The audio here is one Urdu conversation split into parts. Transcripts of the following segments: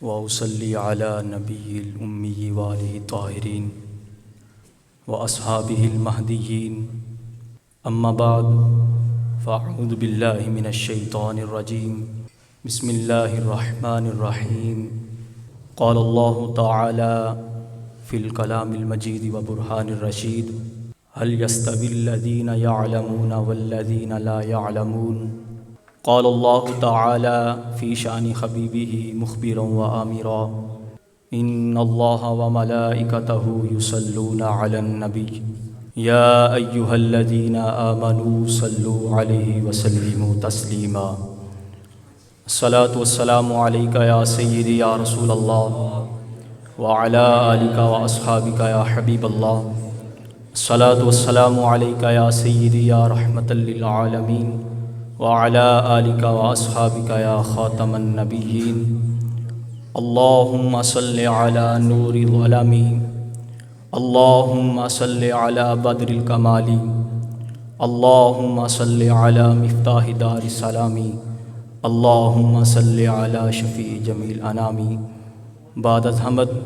وأصلي على نبي الأمي وآله الطاهرين وأصحابه المهديين أما بعد فأعوذ بالله من الشيطان الرجيم بسم الله الرحمن الرحيم قال الله تعالى في الكلام المجيد وبرهان الرشيد هل يستوي الذين يعلمون والذين لا يعلمون قال الله تعالى في شأن حبيبه مخبرا وآمرا إن الله وملائكته يصلون على النبي يا أيها الذين آمنوا صلوا عليه وسلموا تسليما الصلاة والسلام عليك يا سيدي يا رسول الله وعلى آلك وأصحابك يا حبيب الله الصلاة والسلام عليك يا سيدي يا رحمة للعالمين وعلى آلك وأصحابك يا خاتم النبيين اللهم صل على نور الظلام اللهم صل على بدر الكمال اللهم صل على مفتاح دار السلام اللهم صل على شفیع جمیع الانام بعد از حمد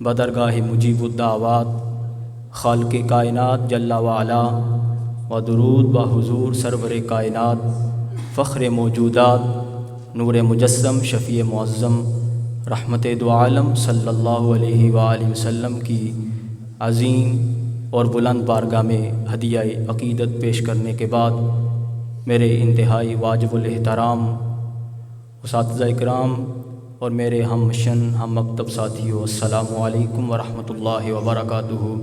بدرگاہ مجیب الدعوات خالق کائنات جل وعلا و درود و حضور سرور کائنات فخر موجودات نور مجسم شفیع معظم رحمت دو عالم صلی اللہ علیہ وآلہ وسلم کی عظیم اور بلند بارگاہ میں ہدیہ عقیدت پیش کرنے کے بعد میرے انتہائی واجب الاحترام اساتذہ اکرام اور میرے ہم مشن ہم مکتب ساتھیوں السلام علیکم ورحمۃ اللہ وبرکاتہ۔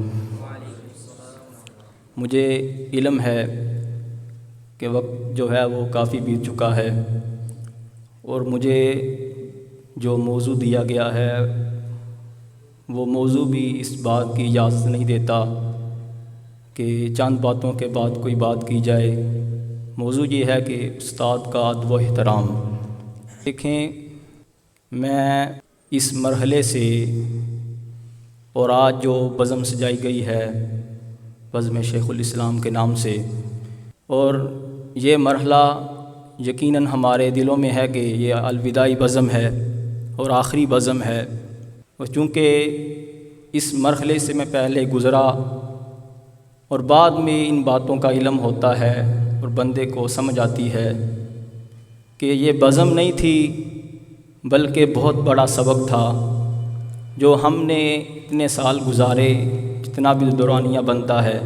مجھے علم ہے کہ وقت جو ہے وہ کافی بیت چکا ہے اور مجھے جو موضوع دیا گیا ہے وہ موضوع بھی اس بات کی اجازت نہیں دیتا کہ چند باتوں کے بعد کوئی بات کی جائے۔ موضوع یہ ہے کہ استاد کا ادب و احترام۔ دیکھیں، میں اس مرحلے سے اور آج جو بزم سجائی گئی ہے بزم شیخ الاسلام کے نام سے، اور یہ مرحلہ یقیناً ہمارے دلوں میں ہے کہ یہ الوداعی بزم ہے اور آخری بزم ہے، اور چونکہ اس مرحلے سے میں پہلے گزرا اور بعد میں ان باتوں کا علم ہوتا ہے اور بندے کو سمجھ آتی ہے کہ یہ بزم نہیں تھی بلکہ بہت بڑا سبق تھا جو ہم نے اتنے سال گزارے، جتنا بھی دورانیہ بنتا ہے،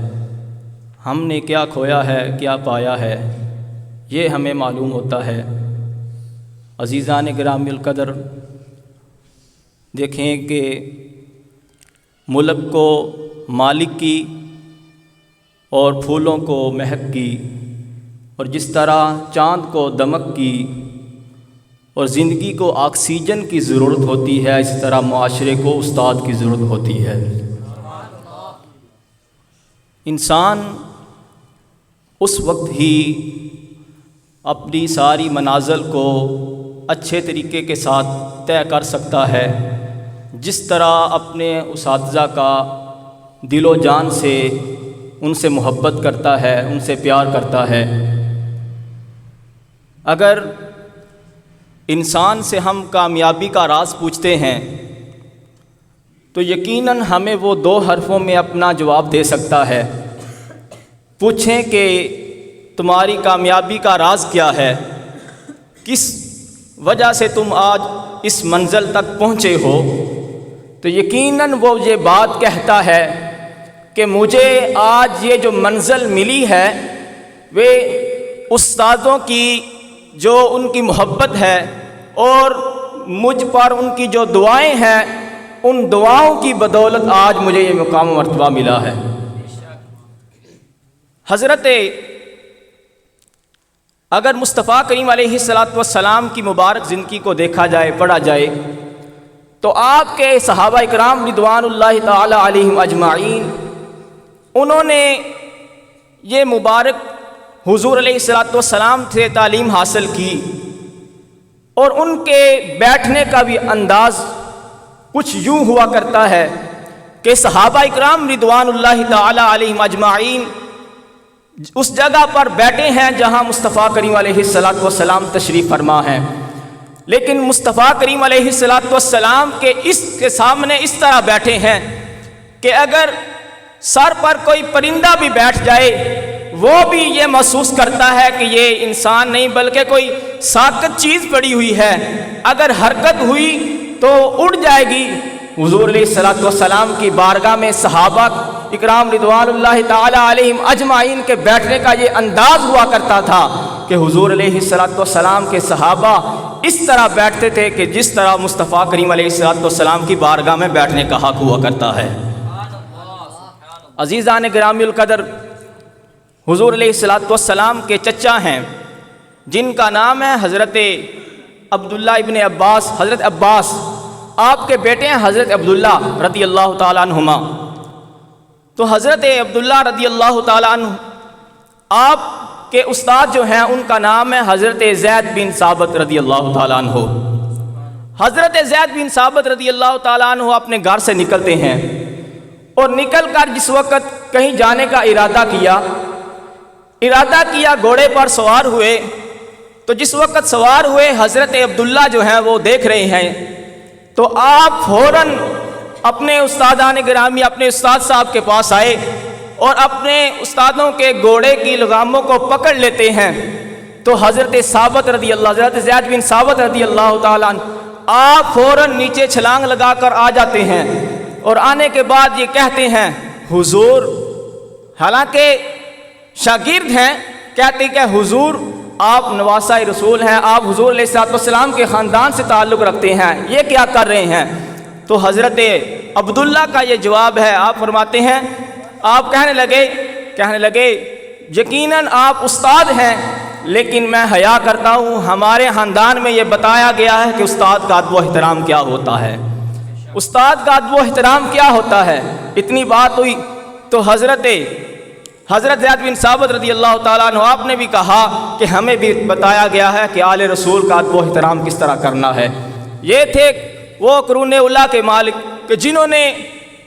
ہم نے کیا کھویا ہے کیا پایا ہے یہ ہمیں معلوم ہوتا ہے۔ عزیزان گرامی القدر، دیکھیں کہ ملک کو مالک کی اور پھولوں کو مہک کی، اور جس طرح چاند کو دمک کی اور زندگی کو آکسیجن کی ضرورت ہوتی ہے، اس طرح معاشرے کو استاد کی ضرورت ہوتی ہے۔ انسان اس وقت ہی اپنی ساری منازل کو اچھے طریقے کے ساتھ طے کر سکتا ہے جس طرح اپنے اساتذہ کا دل و جان سے ان سے محبت کرتا ہے، ان سے پیار کرتا ہے۔ اگر انسان سے ہم کامیابی کا راز پوچھتے ہیں تو یقیناً ہمیں وہ 2 حرفوں میں اپنا جواب دے سکتا ہے۔ پوچھیں کہ تمہاری کامیابی کا راز کیا ہے، کس وجہ سے تم آج اس منزل تک پہنچے ہو، تو یقیناً وہ یہ بات کہتا ہے کہ مجھے آج یہ جو منزل ملی ہے وہ استادوں کی جو ان کی محبت ہے اور مجھ پر ان کی جو دعائیں ہیں، ان دعاؤں کی بدولت آج مجھے یہ مقام و مرتبہ ملا ہے۔ حضرت اگر مصطفیٰ کریم علیہ السلام کی مبارک زندگی کو دیکھا جائے، پڑھا جائے، تو آپ کے صحابہ اکرام رضوان اللہ تعالی علیہم اجمعین، انہوں نے یہ مبارک حضور علیہ السلام سے تعلیم حاصل کی، اور ان کے بیٹھنے کا بھی انداز کچھ یوں ہوا کرتا ہے کہ صحابہ اکرام رضوان اللہ تعالی علیہم اجمعین اس جگہ پر بیٹھے ہیں جہاں مصطفیٰ کریم علیہ السلام تشریف فرما ہیں، لیکن مصطفیٰ کریم علیہ السلام کے سامنے اس طرح بیٹھے ہیں کہ اگر سر پر کوئی پرندہ بھی بیٹھ جائے وہ بھی یہ محسوس کرتا ہے کہ یہ انسان نہیں بلکہ کوئی ساکت چیز پڑی ہوئی ہے، اگر حرکت ہوئی تو اڑ جائے گی۔ حضور علیہ السلام کی بارگاہ میں صحابہ اکرام رضوان اللہ تعالی علیہم اجمعین کے بیٹھنے کا یہ انداز ہوا کرتا تھا کہ حضور علیہ السلام کے صحابہ اس طرح بیٹھتے تھے کہ جس طرح مصطفیٰ کریم علیہ السلام کی بارگاہ میں بیٹھنے کا حق ہوا کرتا ہے۔ عزیزان گرامی القدر، حضور علیہ السلام کے چچا ہیں جن کا نام ہے حضرت عبداللہ ابن عباس، حضرت عباس، آپ کے بیٹے ہیں حضرت عبداللہ رضی اللہ تعالیٰ عنہما۔ تو حضرت عبداللہ رضی اللہ تعالیٰ عنہ آپ کے استاد جو ہیں ان کا نام ہے حضرت زید بن ثابت رضی اللہ تعالیٰ عنہ۔ حضرت زید بن ثابت رضی اللہ تعالیٰ عنہ اپنے گھر سے نکلتے ہیں اور نکل کر جس وقت کہیں جانے کا ارادہ کیا گھوڑے پر سوار ہوئے، تو جس وقت سوار ہوئے حضرت عبداللہ جو ہیں وہ دیکھ رہے ہیں، تو آپ فوراً اپنے استادان گرامی اپنے استاد صاحب کے پاس آئے اور اپنے استادوں کے گھوڑے کی لگاموں کو پکڑ لیتے ہیں۔ تو حضرت زید بن ثابت رضی اللہ تعالیٰ عنہ آپ فوراً نیچے چھلانگ لگا کر آ جاتے ہیں اور آنے کے بعد یہ کہتے ہیں حضور، حالانکہ شاگرد ہیں، کہتے کہ حضور آپ نواسہ رسول ہیں، آپ حضور علیہ السلام کے خاندان سے تعلق رکھتے ہیں، یہ کیا کر رہے ہیں؟ تو حضرت عبداللہ کا یہ جواب ہے، آپ فرماتے ہیں، آپ کہنے لگے یقیناً آپ استاد ہیں لیکن میں حیا کرتا ہوں، ہمارے خاندان میں یہ بتایا گیا ہے کہ استاد کا ادب و احترام کیا ہوتا ہے، استاد کا ادب و احترام کیا ہوتا ہے۔ اتنی بات ہوئی تو حضرت زید بن ثابت رضی اللہ تعالیٰ عنہ آپ نے بھی کہا کہ ہمیں بھی بتایا گیا ہے کہ آل رسول کا ادب و احترام کس طرح کرنا ہے۔ یہ تھے وہ قرون اولیٰ کے مالک کہ جنہوں نے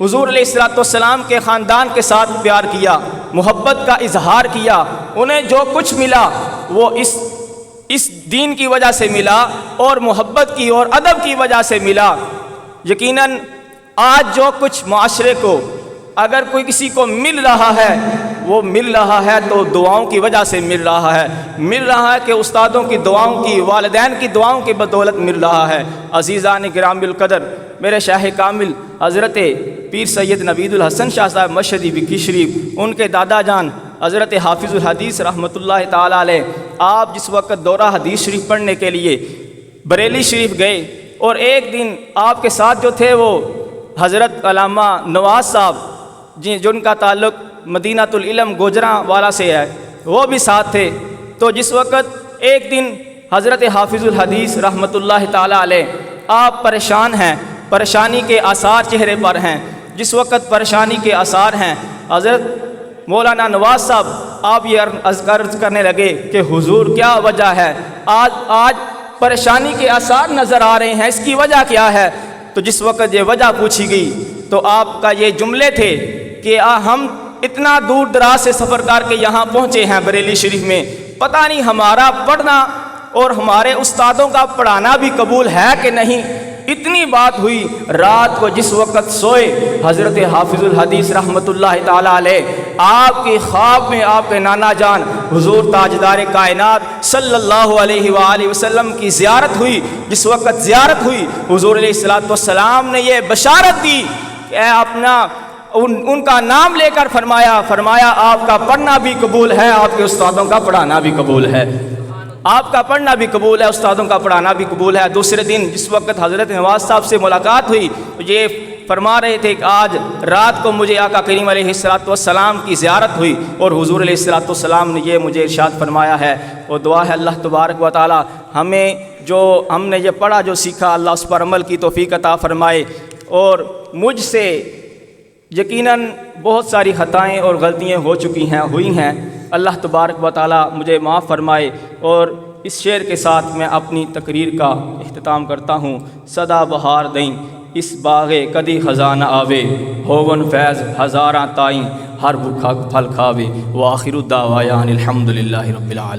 حضور علیہ السلام کے خاندان کے ساتھ پیار کیا، محبت کا اظہار کیا، انہیں جو کچھ ملا وہ اس دین کی وجہ سے ملا اور محبت کی اور ادب کی وجہ سے ملا۔ یقیناً آج جو کچھ معاشرے کو اگر کوئی کسی کو مل رہا ہے وہ مل رہا ہے تو دعاؤں کی وجہ سے مل رہا ہے کہ استادوں کی دعاؤں کی، والدین کی دعاؤں کی بدولت مل رہا ہے۔ عزیزان گرامی القدر، میرے شاہ کامل حضرت پیر سید نوید الحسن شاہ صاحب مشہدی بکی شریف، ان کے دادا جان حضرت حافظ الحدیث رحمۃ اللہ تعالیٰ علیہ، آپ جس وقت دورہ حدیث شریف پڑھنے کے لیے بریلی شریف گئے اور ایک دن آپ کے ساتھ جو تھے وہ حضرت علامہ نواز صاحب جن کا تعلق مدینہ العلم گوجراں والا سے ہے، وہ بھی ساتھ تھے۔ تو جس وقت ایک دن حضرت حافظ الحدیث رحمۃ اللہ تعالیٰ علیہ آپ پریشان ہیں، پریشانی کے آثار چہرے پر ہیں، جس وقت پریشانی کے آثار ہیں حضرت مولانا نواز صاحب آپ یہ عرض کرنے لگے کہ حضور کیا وجہ ہے، آج پریشانی کے آثار نظر آ رہے ہیں، اس کی وجہ کیا ہے؟ تو جس وقت یہ وجہ پوچھی گئی تو آپ کا یہ جملے تھے کہ ہم اتنا دور دراز سے سفر کر کے یہاں پہنچے ہیں بریلی شریف میں، پتہ نہیں ہمارا پڑھنا اور ہمارے استادوں کا پڑھانا بھی قبول ہے کہ نہیں۔ اتنی بات ہوئی، رات کو جس وقت سوئے حضرت حافظ الحدیث رحمۃ اللہ تعالیٰ علیہ آپ کی خواب میں آپ کے نانا جان حضور تاجدار کائنات صلی اللہ علیہ وآلہ وسلم کی زیارت ہوئی۔ جس وقت زیارت ہوئی حضور علیہ السلام نے یہ بشارت دی کہ ان کا نام لے کر فرمایا آپ کا پڑھنا بھی قبول ہے، آپ کے استادوں کا پڑھانا بھی قبول ہے، آپ کا پڑھنا بھی قبول ہے، استادوں کا پڑھانا بھی قبول ہے۔ دوسرے دن جس وقت حضرت نواز صاحب سے ملاقات ہوئی تو یہ فرما رہے تھے کہ آج رات کو مجھے آقا کریم علیہ السلام کی زیارت ہوئی اور حضور علیہ السلام نے یہ مجھے ارشاد فرمایا ہے، اور دعا ہے اللہ تبارک و تعالی ہمیں جو ہم نے یہ پڑھا جو سیکھا اللہ اس پر عمل کی توفیق عطا فرمائے، اور مجھ سے یقیناً بہت ساری خطائیں اور غلطیاں ہوئی ہیں، اللہ تبارک و تعالی مجھے معاف فرمائے۔ اور اس شعر کے ساتھ میں اپنی تقریر کا اختتام کرتا ہوں۔ صدا بہار دیں اس باغے کدی خزانہ آوے، ہوون فیض ہزاراں تائیں ہر بھوکھا پھل کھاوے، وآخر الدعوانا الحمدللہ رب العالمین۔